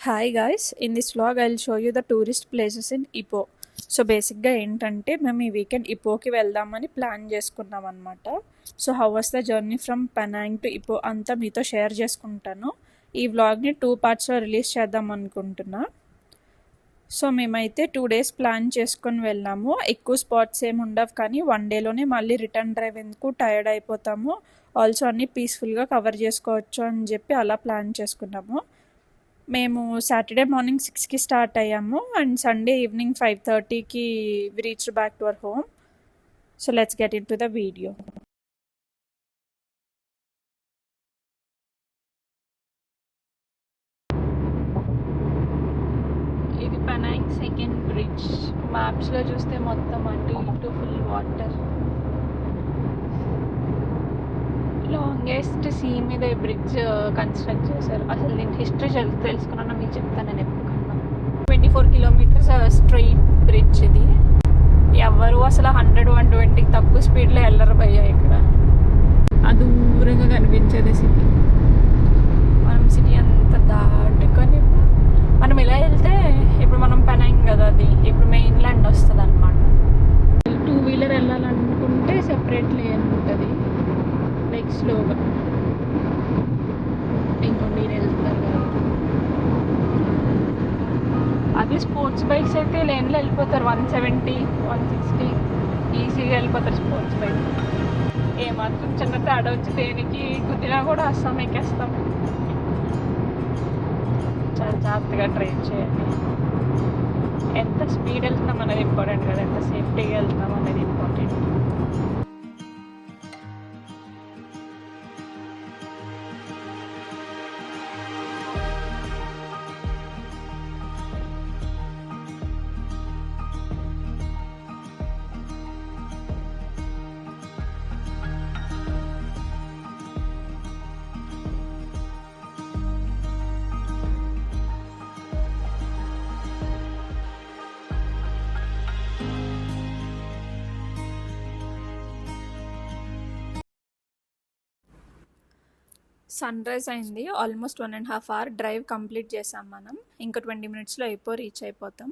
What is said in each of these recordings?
Hi guys, in this vlog I will show you the tourist places in Ipoh. So బేసిక్గా ఏంటంటే మేము ఈ weekend ఇపోకి వెళ్దామని plan చేసుకున్నాం అనమాట. So how was the journey from Penang to Ipoh అంతా మీతో షేర్ చేసుకుంటాను. ఈ వ్లాగ్ని 2 పార్ట్స్లో రిలీజ్ చేద్దాం అనుకుంటున్నా. సో మేమైతే 2 days ప్లాన్ చేసుకొని వెళ్ళాము. ఎక్కువ స్పాట్స్ ఏమి ఉండవు, కానీ 1 dayలోనే మళ్ళీ రిటర్న్ డ్రైవ్ ఎందుకు టైర్డ్ అయిపోతాము, ఆల్సో అన్నీ పీస్ఫుల్గా కవర్ చేసుకోవచ్చు అని చెప్పి అలా ప్లాన్ చేసుకున్నాము. మేము సాటర్డే మార్నింగ్ 6కి స్టార్ట్ అయ్యాము అండ్ సండే ఈవినింగ్ 5:30కి we reached back to our home. So let's get into the video. ఇది పెనాంగ్ సెకండ్ బ్రిడ్జ్. మ్యాప్స్లో చూస్తే మొత్తం అటు ఇటు ఫుల్ వాటర్. లాంగెస్ట్ సీ మీద బ్రిడ్జ్ కన్స్ట్రక్ట్ చేశారు. అసలు దీని హిస్టరీ తెలుసుకున్నా మీకు చెప్తాను నేను ఎప్పుడన్నా. 24 kilometers స్ట్రైట్ బ్రిడ్జ్ ఇది. ఎవరు అసలు 100-120 తక్కువ స్పీడ్లో వెళ్ళరు భయ్యా. ఇక్కడ దూరంగా కనిపించేది సిటీ. మనం సిటీ అంతా దాటుకొని మనం ఇలా వెళ్తే ఇప్పుడు మనం పెనాంగ్ కదా, అది ఇప్పుడు మెయిన్ ల్యాండ్ వస్తుంది అనమాట. 2-wheeler వెళ్ళాలనుకుంటే సెపరేట్ లేన్ ఉంటుంది, లైక్ స్లోగా. ఇంకొండి వెళ్తున్నారు కదా, అది స్పోర్ట్స్ బైక్స్ అయితే లేన్లో వెళ్ళిపోతారు. 170-160 ఈజీగా వెళ్ళిపోతారు స్పోర్ట్స్ బైక్. ఏమాత్రం చిన్న తేడా వచ్చి దేనికి కుదిరినా కూడా అస్సాం ఎక్కేస్తాం. చాలా జాగ్రత్తగా డ్రైవ్ చేయాలి. ఎంత స్పీడ్ వెళ్తాం అనేది ఇంపార్టెంట్ కదా, ఎంత సేఫ్టీగా వెళ్తాం అనేది ఇంపార్టెంట్. సన్ రైజ్ అయింది. ఆల్మోస్ట్ 1.5 hour డ్రైవ్ కంప్లీట్ చేసాం మనం. ఇంకా 20 minutesలో రీచ్ అయిపోతాం.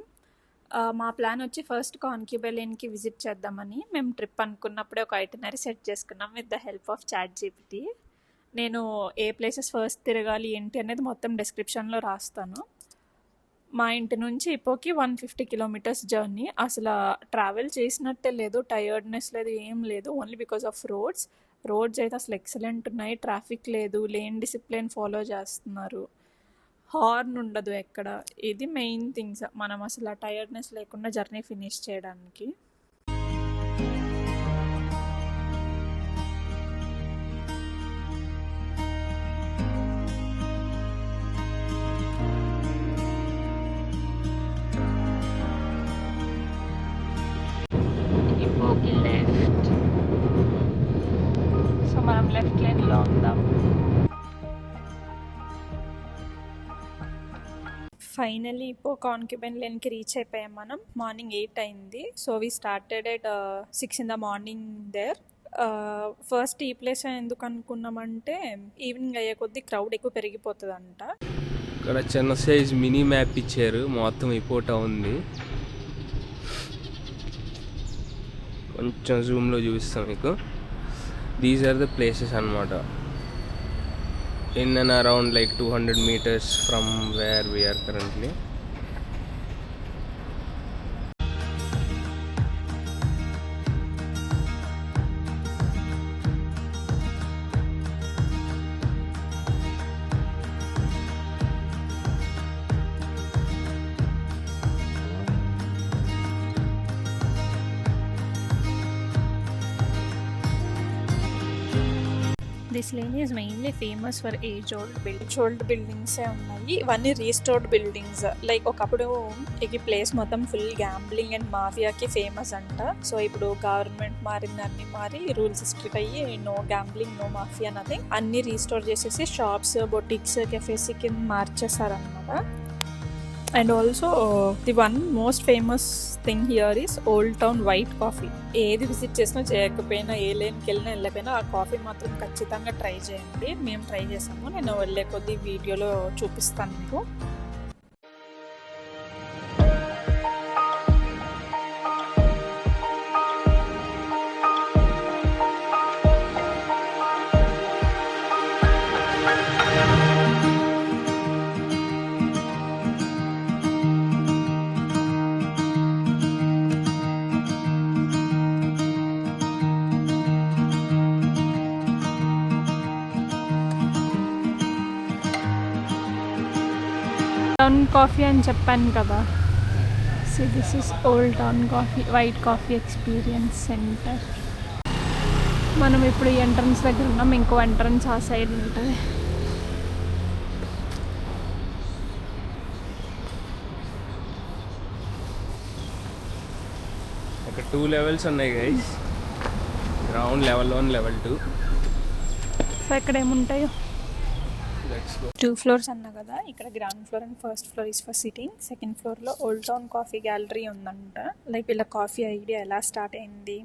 మా ప్లాన్ వచ్చి ఫస్ట్ కాన్క్యూబే లేన్కి విజిట్ చేద్దామని. మేము ట్రిప్ అనుకున్నప్పుడే ఒక ఐటినరీ సెట్ చేసుకున్నాం with the help of ChatGPT. నేను ఏ ప్లేసెస్ ఫస్ట్ తిరగాలి ఏంటి అనేది మొత్తం డిస్క్రిప్షన్లో రాస్తాను. మా ఇంటి నుంచి ఇపోకి 150 kilometers జర్నీ. అసలు ట్రావెల్ చేసినట్టే లేదు, టయర్డ్నెస్ లేదు, ఏం లేదు. ఓన్లీ బికాస్ ఆఫ్ రోడ్స్ అయితే అసలు ఎక్సలెంట్ ఉన్నాయి. ట్రాఫిక్ లేదు, లేన్ డిసిప్లిన్ ఫాలో చేస్తున్నారు, హార్న్ ఉండదు ఎక్కడ. ఇది మెయిన్ థింగ్స్ మనం అసలు టయర్డ్నెస్ లేకుండా జర్నీ ఫినిష్ చేయడానికి. ఇపోకి లెఫ్ట్. సో మనం లెఫ్ట్ లేన్లో ఉందాం. ఫైనలీ ఇపో కాన్క్యూబెన్ లేన్కి రీచ్ అయిపోయాం మనం. మార్నింగ్ 8 అయింది. So we started at 6 in the morning there. First ఈ ప్లేస్ ఎందుకు అనుకున్నామంటే ఈవినింగ్ అయ్యే కొద్దీ క్రౌడ్ ఎక్కువ పెరిగిపోతుందంట. ఇక్కడ చిన్న సైజ్ మినీ మ్యాప్ ఇచ్చారు, మొత్తం ఇపో టౌన్ది. కొంచెం జూమ్లో చూపిస్తాం మీకు. దీస్ ఆర్ ద ప్లేసెస్ అన్నమాట. In and around like 200 meters from where we are currently. This lane is mainly famous for age old బిల్డింగ్సే ఉన్నాయి. ఇవన్నీ రీస్టోర్డ్ బిల్డింగ్స్. లైక్ ఒకప్పుడు ఈ ప్లేస్ మొత్తం ఫుల్ గ్యాంబ్లింగ్ అండ్ మాఫియాకి ఫేమస్ అంట. సో ఇప్పుడు గవర్నమెంట్ మారింది, అన్ని మారి రూల్స్ స్ట్రిక్ట్ అయ్యి no gambling, no mafia, nothing. అన్ని రీస్టోర్ చేసేసి షాప్స్, బొటిక్స్, కెఫేస్ కింద మార్చేసారనమాట. And also the one most famous thing here is old town white coffee. ఏది విజిట్ చేసినా చేయకపోయినా, ఏ లేన్కి వెళ్ళినా వెళ్ళకపోయినా ఆ కాఫీ మాత్రం ఖచ్చితంగా ట్రై చేయండి. మేము ట్రై చేసాము, నేను వెళ్ళే కొద్దీ వీడియోలో చూపిస్తాను మీకు. టౌన్ కాఫీ అని చెప్పాను కదా. So this is old town coffee, white coffee experience centre. మనం ఇప్పుడు ఈ ఎంట్రన్స్ దగ్గర ఉన్నాం, ఇంకో ఎంట్రన్స్ ఆ సైడ్ ఉంటుంది. ఇక్కడ 2 levels ఉన్నాయి guys, ground level 1, level 2. So ఇక్కడ ఏముంటాయో. Let's go. 2 floors అన్నా కదా, ఇక్కడ ground floor and first floor is for sitting. Second ఫ్లోర్లో ఓల్డ్ టౌన్ కాఫీ గ్యాలరీ ఉందంట. లైక్ వీళ్ళ కాఫీ ఐడియా ఎలా స్టార్ట్ అయింది,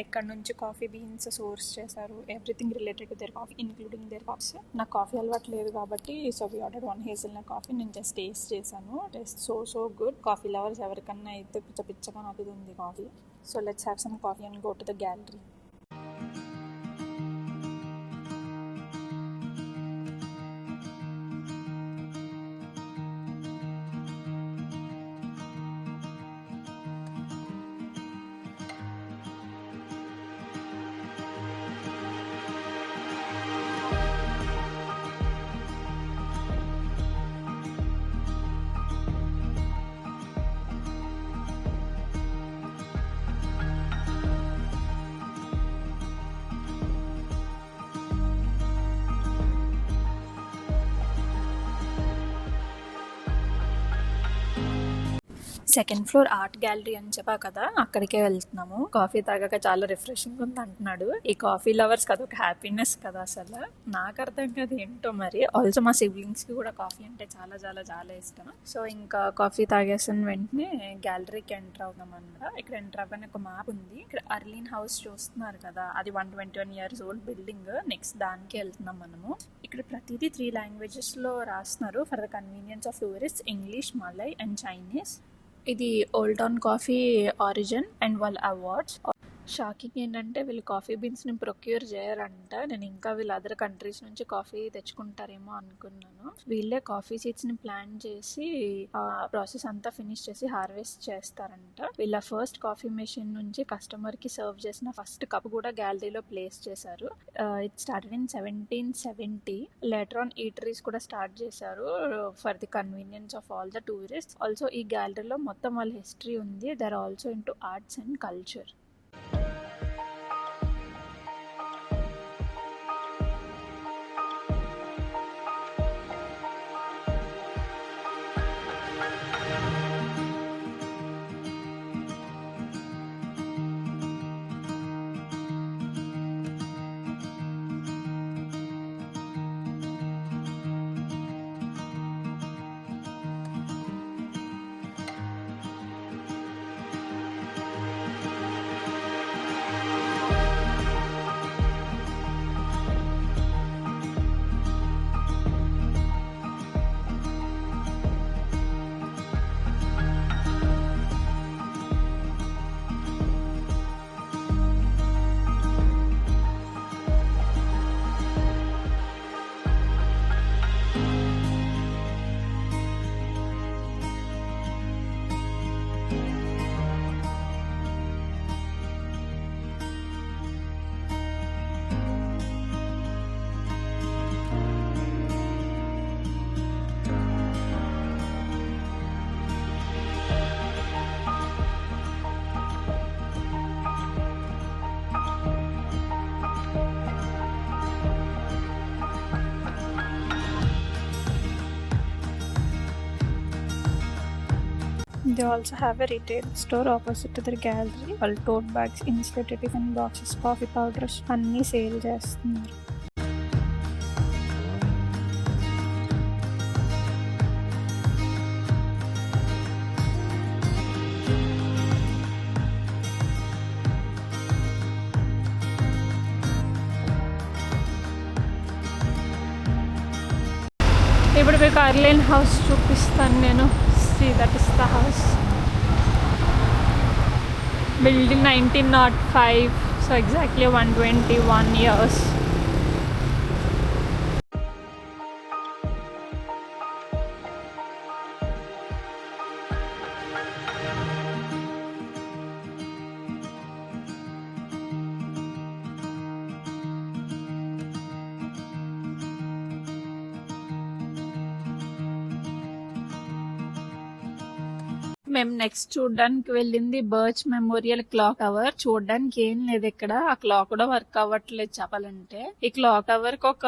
ఎక్కడ నుంచి కాఫీ బీన్స్ సోర్స్ చేశారు, everything related to their coffee including their coffee. నాకు కాఫీ అలవాటు లేదు కాబట్టి so we order 1 hazelnut coffee. నేను జస్ట్ టేస్ట్ చేశాను, taste so good. Coffee lovers ఎవరికన్నా అయితే పిచ్చగా నాకు ఇది ఉంది coffee. So let's have some coffee and go to the gallery. Second floor art gallery అని చెప్పా కదా, అక్కడికే వెళ్తున్నాము. కాఫీ తాగాక చాలా రిఫ్రెషింగ్ ఉంది అంటున్నాడు. ఈ కాఫీ లవర్స్ కదా ఒక హ్యాపీనెస్ కదా అసలు. నాకు అర్థం కాదు ఏంటో మరి. ఆల్సో మా సిబ్లింగ్స్ కి కూడా కాఫీ అంటే చాలా చాలా చాలా ఇష్టం. సో ఇంకా కాఫీ తాగేసిన వెంటనే గ్యాలరీకి ఎంటర్ అవుదాం అన్నమాట. ఇక్కడ ఎంటర్ అవ్వని ఒక మ్యాప్ ఉంది. ఇక్కడ అర్లీన్ హౌస్ చూస్తున్నారు కదా, అది 121 years ఓల్డ్ బిల్డింగ్. నెక్స్ట్ దానికి వెళ్తున్నాం మనము. ఇక్కడ ప్రతిదీ 3 languages లో రాస్తున్నారు for the convenience of tourist: English, Malay and Chinese. ఇది old town coffee origin and వాళ్ళ అవార్డ్స్. షాకింగ్ ఏంటంటే వీళ్ళు కాఫీ బీన్స్ని ప్రొక్యూర్ చేయరంట. నేను ఇంకా వీళ్ళు అదర్ కంట్రీస్ నుంచి కాఫీ తెచ్చుకుంటారేమో అనుకున్నాను. వీళ్ళే కాఫీ సీడ్స్ని ప్లాంట్ చేసి ఆ ప్రాసెస్ అంతా ఫినిష్ చేసి హార్వెస్ట్ చేస్తారంట. వీళ్ళ ఫస్ట్ కాఫీ మెషిన్ నుంచి కస్టమర్కి సర్వ్ చేసిన ఫస్ట్ కప్ కూడా గ్యాలరీలో ప్లేస్ చేశారు. It started in 1770. Later on eateries కూడా స్టార్ట్ చేశారు for the convenience of all the tourist. Also ఈ గ్యాలరీలో మొత్తం వాళ్ళ హిస్టరీ ఉంది. They are also into arts and culture. They also have a retail store opposite to their gallery. All tote bags, insulated tiffin boxes, coffee powders అన్నీ sale చేస్తున్నారు. ఇప్పుడు మీకు Orleans house చూపిస్తాను నేను. See, that is the house. Built in 1905, so exactly 121 years. మేము next చూడడానికి వెళ్ళింది Burch memorial clock tower. చూడడానికి ఏం లేదు ఇక్కడ, ఆ క్లాక్ కూడా వర్క్ అవ్వట్లేదు చెప్పాలంటే. ఈ క్లాక్ టవర్ కి ఒక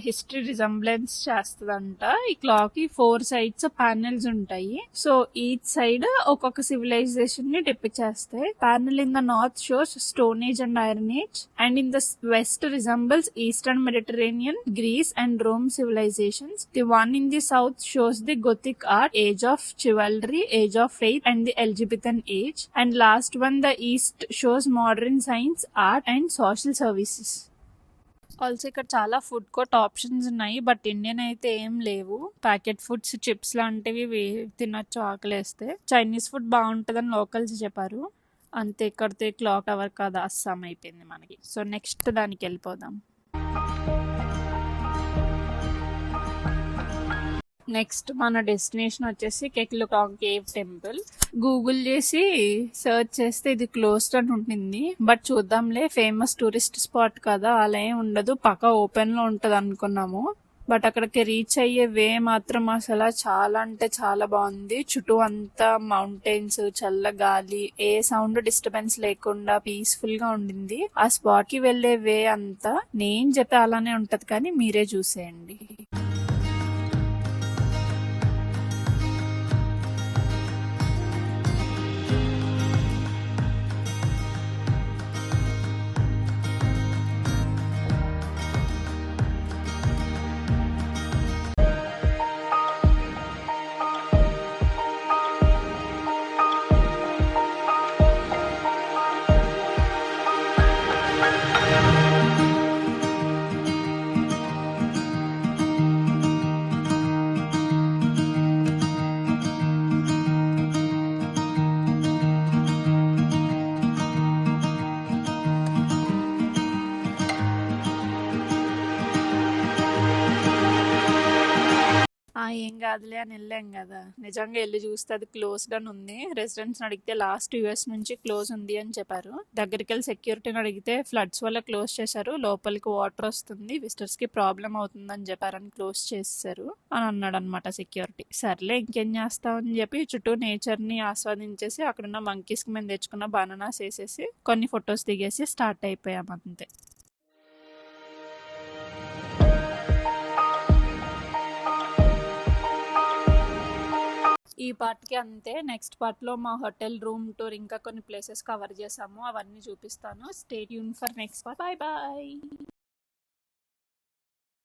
హిస్టరీ రిజంబ్లెన్స్ చేస్తదంట. ఈ క్లాక్ కి 4 సైడ్స్ ప్యానెల్స్ ఉంటాయి. సో ఈచ్ సైడ్ ఒక్కొక్క సివిలైజేషన్ ని డిపిక్ట్ చేస్తాయి. Panel in the north shows stone age and iron age, and in the west resembles eastern Mediterranean, grace and Rome civilizations. The one in the south shows the Gothic art, age of chivalry, age of faith and the Elizabethan age. And last one, the east shows modern science, art and social services. Also ఇక్కడ చాలా food court options ఉన్నాయి, but Indian అయితే ఏం లేవు. Packet foods, chips లాంటివి తినొచ్చు ఆకలేస్తే. Chinese food బాగుంటుందని లోకల్స్ చెప్పారు. అంతే, ఇక్కడితో క్లాక్ టవర్ కాదు, అస్సాం అయిపోయింది మనకి. సో నెక్స్ట్ దానికి వెళ్ళిపోదాం. నెక్స్ట్ మన డెస్టినేషన్ వచ్చేసి కెక్లుటాంగ్ కేవ్ టెంపుల్. గూగుల్ చేసి సర్చ్ చేస్తే ఇది క్లోజ్డ్ అని ఉంటుంది, బట్ చూద్దాంలే, ఫేమస్ టూరిస్ట్ స్పాట్ కదా, అలా ఏం ఉండదు, పక్కా ఓపెన్ లో ఉంటది అనుకున్నాము. బట్ అక్కడికి రీచ్ అయ్యే వే మాత్రం అసలు చాలా అంటే చాలా బాగుంది. చుట్టూ అంతా మౌంటైన్స్, చల్ల గాలి, ఏ సౌండ్ డిస్టర్బెన్స్ లేకుండా పీస్ఫుల్ గా ఉండింది. ఆ స్పాట్ కి వెళ్లే వే అంతా నేను చెప్పే అలానే ఉంటది, కానీ మీరే చూసేయండి. ఏం కాదులే అని వెళ్ళాం కదా, నిజంగా వెళ్ళి చూస్తే అది క్లోజ్డ్ అని ఉంది. రెసిడెంట్స్ అడిగితే లాస్ట్ US నుంచి క్లోజ్ ఉంది అని చెప్పారు. దగ్గరికి వెళ్ళి సెక్యూరిటీని అడిగితే ఫ్లడ్స్ వల్ల క్లోజ్ చేశారు, లోపలికి వాటర్ వస్తుంది, విజిటర్స్ కి ప్రాబ్లం అవుతుందని చెప్పారని క్లోజ్ చేశారు అని అన్నాడు అనమాట సెక్యూరిటీ. సర్లే ఇంకేం చేస్తామని చెప్పి చుట్టూ నేచర్ ని ఆస్వాదించేసి అక్కడున్న మంకీస్ కి మేము తెచ్చుకున్న బనానాస్ వేసేసి కొన్ని ఫొటోస్ దిగేసి స్టార్ట్ అయిపోయాం అంతే. ఈ పార్ట్కి అంతే. నెక్స్ట్ పార్ట్లో మా హోటల్, రూమ్ టూర్, ఇంకా కొన్ని ప్లేసెస్ కవర్ చేసాము, అవన్నీ చూపిస్తాను. Stay tune for next part. Bye bye.